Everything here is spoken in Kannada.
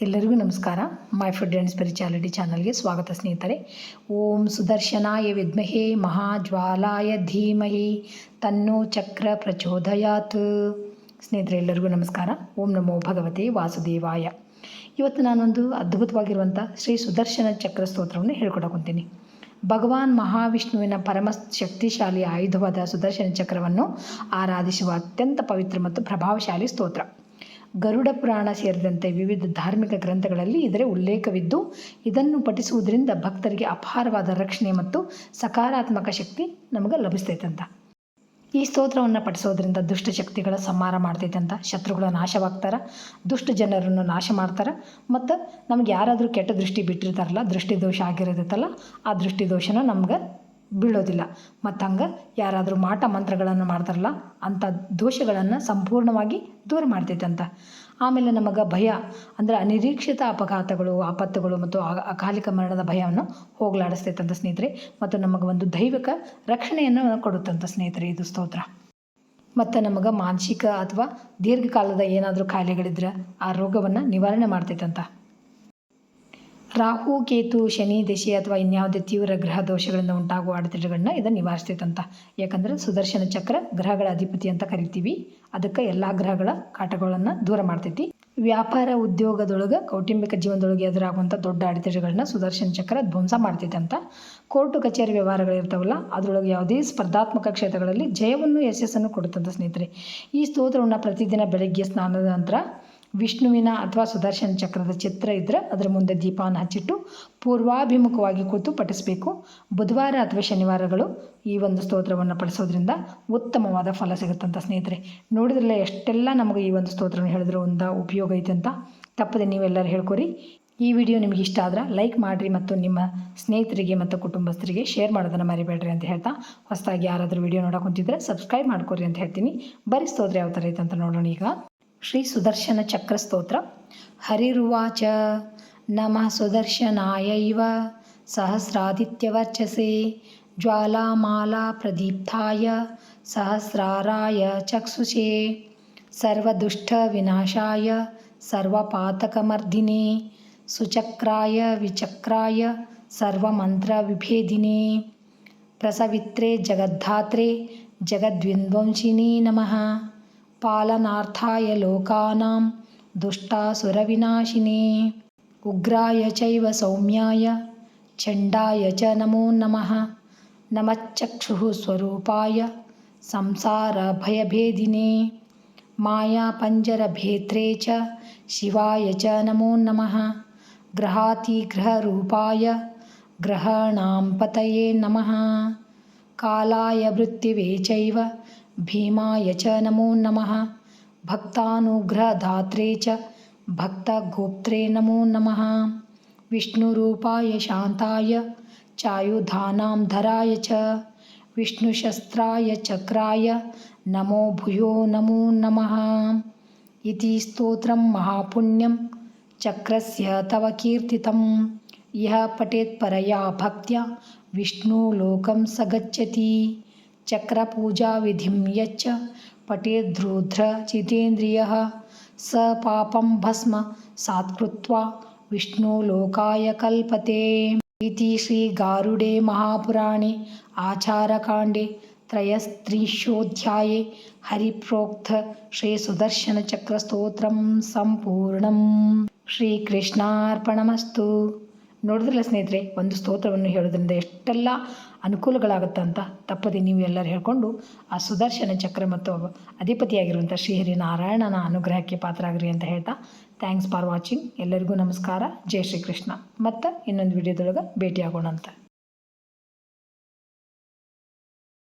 ಎಲ್ಲರಿಗೂ ನಮಸ್ಕಾರ. ಮೈ ಫುಡ್ ಆ್ಯಂಡ್ ಸ್ಪಿರಿಚುಯಾಲಿಟಿ ಚಾನಲ್ಗೆ ಸ್ವಾಗತ ಸ್ನೇಹಿತರೆ. ಓಂ ಸುದರ್ಶನಾಯ ವಿದ್ಮಹೇ ಮಹಾಜ್ವಾಲಾಯ ಧೀಮಹಿ ತನ್ನೋ ಚಕ್ರ ಪ್ರಚೋದಯಾತ್. ಸ್ನೇಹಿತರೆ ಎಲ್ಲರಿಗೂ ನಮಸ್ಕಾರ. ಓಂ ನಮೋ ಭಗವತೆ ವಾಸುದೇವಾಯ. ಇವತ್ತು ನಾನೊಂದು ಅದ್ಭುತವಾಗಿರುವಂಥ ಶ್ರೀ ಸುದರ್ಶನ ಚಕ್ರ ಸ್ತೋತ್ರವನ್ನು ಹೇಳ್ಕೊಡಕೊಂತೀನಿ. ಭಗವಾನ್ ಮಹಾವಿಷ್ಣುವಿನ ಪರಮ ಶಕ್ತಿಶಾಲಿ ಆಯುಧವಾದ ಸುದರ್ಶನ ಚಕ್ರವನ್ನು ಆರಾಧಿಸುವ ಅತ್ಯಂತ ಪವಿತ್ರ ಮತ್ತು ಪ್ರಭಾವಶಾಲಿ ಸ್ತೋತ್ರ. ಗರುಡ ಪುರಾಣ ಸೇರಿದಂತೆ ವಿವಿಧ ಧಾರ್ಮಿಕ ಗ್ರಂಥಗಳಲ್ಲಿ ಇದರ ಉಲ್ಲೇಖವಿದ್ದು, ಇದನ್ನು ಪಠಿಸುವುದರಿಂದ ಭಕ್ತರಿಗೆ ಅಪಾರವಾದ ರಕ್ಷಣೆ ಮತ್ತು ಸಕಾರಾತ್ಮಕ ಶಕ್ತಿ ನಮಗೆ ಲಭಿಸ್ತೈತಂತ. ಈ ಸ್ತೋತ್ರವನ್ನು ಪಠಿಸೋದ್ರಿಂದ ದುಷ್ಟಶಕ್ತಿಗಳ ಸಂಹಾರ ಮಾಡ್ತೈತಂತ, ಶತ್ರುಗಳ ನಾಶವಾಗ್ತಾರೆ, ದುಷ್ಟ ಜನರನ್ನು ನಾಶ ಮಾಡ್ತಾರೆ, ಮತ್ತು ನಮ್ಗೆ ಯಾರಾದರೂ ಕೆಟ್ಟ ದೃಷ್ಟಿ ಬಿಟ್ಟಿರ್ತಾರಲ್ಲ, ದೃಷ್ಟಿ ದೋಷ ಆಗಿರೋದೈತಲ್ಲ, ಆ ದೃಷ್ಟಿ ದೋಷನ ನಮ್ಗೆ ಬೀಳೋದಿಲ್ಲ. ಮತ್ತು ಹಂಗೆ ಯಾರಾದರೂ ಮಾಟ ಮಂತ್ರಗಳನ್ನು ಮಾಡ್ತಾರಲ್ಲ, ಅಂಥ ದೋಷಗಳನ್ನು ಸಂಪೂರ್ಣವಾಗಿ ದೂರ ಮಾಡ್ತೈತಂತ. ಆಮೇಲೆ ನಮಗೆ ಭಯ ಅಂದರೆ ಅನಿರೀಕ್ಷಿತ ಅಪಘಾತಗಳು, ಆಪತ್ತುಗಳು ಮತ್ತು ಅಕಾಲಿಕ ಮರಣದ ಭಯವನ್ನು ಹೋಗಲಾಡಿಸ್ತೈತಂತ ಸ್ನೇಹಿತರೆ. ಮತ್ತು ನಮಗೆ ಒಂದು ದೈವಿಕ ರಕ್ಷಣೆಯನ್ನು ಕೊಡುತ್ತಂತ ಸ್ನೇಹಿತರೆ ಇದು ಸ್ತೋತ್ರ. ಮತ್ತು ನಮಗೆ ಮಾನಸಿಕ ಅಥವಾ ದೀರ್ಘಕಾಲದ ಏನಾದರೂ ಕಾಯಿಲೆಗಳಿದ್ರೆ ಆ ರೋಗವನ್ನು ನಿವಾರಣೆ ಮಾಡ್ತೈತಂತ. ರಾಹು, ಕೇತು, ಶನಿ ದಶೆ ಅಥವಾ ಇನ್ಯಾವುದೇ ತೀವ್ರ ಗ್ರಹ ದೋಷಗಳಿಂದ ಉಂಟಾಗುವ ಅಡೆತಡೆಗಳನ್ನ ಇದನ್ನು ನಿವಾರಿಸ್ತೈತಂತ. ಯಾಕಂದರೆ ಸುದರ್ಶನ ಚಕ್ರ ಗ್ರಹಗಳ ಅಧಿಪತಿ ಅಂತ ಕರಿತೀವಿ. ಅದಕ್ಕೆ ಎಲ್ಲ ಗ್ರಹಗಳ ಕಾಟಗಳನ್ನು ದೂರ ಮಾಡ್ತೈತಿ. ವ್ಯಾಪಾರ ಉದ್ಯೋಗದೊಳಗೆ, ಕೌಟುಂಬಿಕ ಜೀವನದೊಳಗೆ ಎದುರಾಗುವಂಥ ದೊಡ್ಡ ಅಡೆತಡೆಗಳನ್ನ ಸುದರ್ಶನ ಚಕ್ರ ಧ್ವಂಸ ಮಾಡ್ತೈತಂತ. ಕೋರ್ಟು ಕಚೇರಿ ವ್ಯವಹಾರಗಳಿರ್ತಾವಲ್ಲ, ಅದರೊಳಗೆ ಯಾವುದೇ ಸ್ಪರ್ಧಾತ್ಮಕ ಕ್ಷೇತ್ರಗಳಲ್ಲಿ ಜಯವನ್ನು, ಯಶಸ್ಸನ್ನು ಕೊಡುತ್ತಂತ ಸ್ನೇಹಿತರೆ. ಈ ಸ್ತೋತ್ರವನ್ನು ಪ್ರತಿದಿನ ಬೆಳಗ್ಗೆ ಸ್ನಾನದ ನಂತರ ವಿಷ್ಣುವಿನ ಅಥವಾ ಸುದರ್ಶನ ಚಕ್ರದ ಚಿತ್ರ ಇದ್ದರೆ ಅದರ ಮುಂದೆ ದೀಪವನ್ನು ಹಚ್ಚಿಟ್ಟು ಪೂರ್ವಾಭಿಮುಖವಾಗಿ ಕೂತು ಪಠಿಸಬೇಕು. ಬುಧವಾರ ಅಥವಾ ಶನಿವಾರಗಳು ಈ ಒಂದು ಸ್ತೋತ್ರವನ್ನು ಪಠಿಸೋದ್ರಿಂದ ಉತ್ತಮವಾದ ಫಲ ಸಿಗುತ್ತಂತ ಸ್ನೇಹಿತರೆ. ನೋಡಿದ್ರಲ್ಲ ಎಷ್ಟೆಲ್ಲ ನಮಗೆ ಈ ಒಂದು ಸ್ತೋತ್ರವನ್ನು ಹೇಳಿದ್ರೆ ಒಂದು ಉಪಯೋಗ ಐತೆ ಅಂತ. ತಪ್ಪದೆ ನೀವೆಲ್ಲರೂ ಹೇಳ್ಕೊರಿ. ಈ ವಿಡಿಯೋ ನಿಮಗೆ ಇಷ್ಟ ಆದ್ರೆ ಲೈಕ್ ಮಾಡಿರಿ ಮತ್ತು ನಿಮ್ಮ ಸ್ನೇಹಿತರಿಗೆ ಮತ್ತು ಕುಟುಂಬಸ್ಥರಿಗೆ ಶೇರ್ ಮಾಡೋದನ್ನು ಮರಿಬೇಡ್ರಿ ಅಂತ ಹೇಳ್ತಾ, ಹೊಸದಾಗಿ ಯಾರಾದರೂ ವಿಡಿಯೋ ನೋಡೋಕೊಂತಿದ್ರೆ ಸಬ್ಸ್ಕ್ರೈಬ್ ಮಾಡ್ಕೊರಿ ಅಂತ ಹೇಳ್ತೀನಿ. ಬರೀ ಸ್ತೋತ್ರ ಯಾವ ಥರ ಐತೆ ಅಂತ ನೋಡೋಣ ಈಗ. ಶ್ರೀ ಸುದರ್ಶನ ಚಕ್ರ ಸ್ತೋತ್ರ. ಹರಿರುವಾಚ ನಮಃ ಸುದರ್ಶನಾಯೈವ ಸಹಸ್ರಾದಿತ್ಯವರ್ಚಸೆ ಜ್ವಾಲಾಮಾಲಾ ಪ್ರದೀಪ್ತಾಯ ಸಹಸ್ರಾರಾಯ ಚಕ್ಷುಷೇ ಸರ್ವದುಷ್ಟ ವಿನಾಶಾಯ ಸರ್ವಪಾತಕಮರ್ದಿನೇ ಸುಚಕ್ರಾಯ ವಿಚಕ್ರಾಯ ಸರ್ವಮಂತ್ರ ವಿಭೇದಿನೇ ಪ್ರಸವಿತ್ರೇ ಜಗದ್ಧಾತ್ರೆ ಜಗದ್ವಿಧ್ವಂಸಿನೇ ನಮಃ ಪಾಲನಾರ್ಥಾಯ ಲೋಕಾನಾಂ ದುಷ್ಟಾಸುರವಿನಾಶಿನೇ ಉಗ್ರಾಯ ಚೈವ ಸೌಮ್ಯಾಯ ಚಂಡಾಯ ಚ ನಮೋ ನಮಃ ನಮಶ್ಚಕ್ಷುಃ ಸ್ವರೂಪಾಯ ಸಂಸಾರ ಭಯಭೇದಿನೇ ಮಾಯಾಪಂಜರಭೇತ್ರೇ ಚ ಶಿವಾಯ ಚ ನಮೋ ನಮಃ ಗ್ರಹಾತಿಗ್ರಹರೂಪಾಯ ಗ್ರಹಾಣಾಂ ಪತಯೇ ನಮಃ ಕಾಲಾಯ ಮೃತ್ಯುವೇ ಚೈವ ಭೀಮಾಯ ಚ ನಮೋ ನಮಃ ಭಕ್ತಾನುಗ್ರಹದಾತ್ರೆ ಚ ಭಕ್ತಗೋಪ್ತ್ರೇ ನಮೋ ನಮಃ ವಿಷ್ಣುರೂಪಾಯ ಶಾಂತಾಯ ಚಾಯುಧಾನಾಂ ಧರಾಯ ಚ ವಿಷ್ಣುಶಸ್ತ್ರಾಯ ಚಕ್ರಾಯ ನಮೋ ಭೂಯೋ ನಮೋ ನಮಃ ಇತಿ ಸ್ತೋತ್ರಂ ಮಹಾಪುಣ್ಯಂ ಚಕ್ರಸ್ಯ ತವ ಕೀರ್ತಿತಂ ಯಃ ಪಠೇತ್ ಪರಯಾ ಭಕ್ತ್ಯಾ ವಿಷ್ಣು ಲೋಕಂ ಸಗಚ್ಚತಿ ಚಕ್ರಪೂಜಾ ವಿಧಿಂ ಯಚ್ಚ ಪಠೇದ್ರುದ್ರ ಜಿತೇಂದ್ರಿಯಃ ಸ ಪಾಪಂ ಭಸ್ಮ ಸಾತ್ಕೃತ್ವಾ ವಿಷ್ಣು ಲೋಕಾಯ ಕಲ್ಪತೆ ಇತಿ ಶ್ರೀ ಗಾರುಡೆ ಮಹಾಪುರಾಣೆ ಆಚಾರಕಾಂಡೆ ತ್ರಯಸ್ತ್ರಿಂಶೋಧ್ಯಾಯೇ ಹರಿಪ್ರೋಕ್ತ ಶ್ರೀ ಸುದರ್ಶನ ಚಕ್ರ ಸ್ತೋತ್ರಂ ಸಂಪೂರ್ಣಂ. ಶ್ರೀಕೃಷ್ಣಾರ್ಪಣಮಸ್ತು. ನೋಡಿದ್ರಲ್ಲ ಸ್ನೇಹಿತರೆ, ಒಂದು ಸ್ತೋತ್ರವನ್ನು ಹೇಳೋದ್ರಿಂದ ಎಷ್ಟೆಲ್ಲ ಅನುಕೂಲಗಳಾಗುತ್ತಂತ. ತಪ್ಪದೆ ನೀವು ಎಲ್ಲರೂ ಹೇಳ್ಕೊಂಡು ಆ ಸುದರ್ಶನ ಚಕ್ರ ಮತ್ತು ಅಧಿಪತಿಯಾಗಿರುವಂಥ ಶ್ರೀಹರಿನಾರಾಯಣನ ಅನುಗ್ರಹಕ್ಕೆ ಪಾತ್ರರಾಗ್ರಿ ಅಂತ ಹೇಳ್ತಾ, ಥ್ಯಾಂಕ್ಸ್ ಫಾರ್ ವಾಚಿಂಗ್. ಎಲ್ಲರಿಗೂ ನಮಸ್ಕಾರ. ಜೈ ಶ್ರೀಕೃಷ್ಣ. ಮತ್ತು ಇನ್ನೊಂದು ವಿಡಿಯೋದೊಳಗೆ ಭೇಟಿಯಾಗೋಣ ಅಂತ.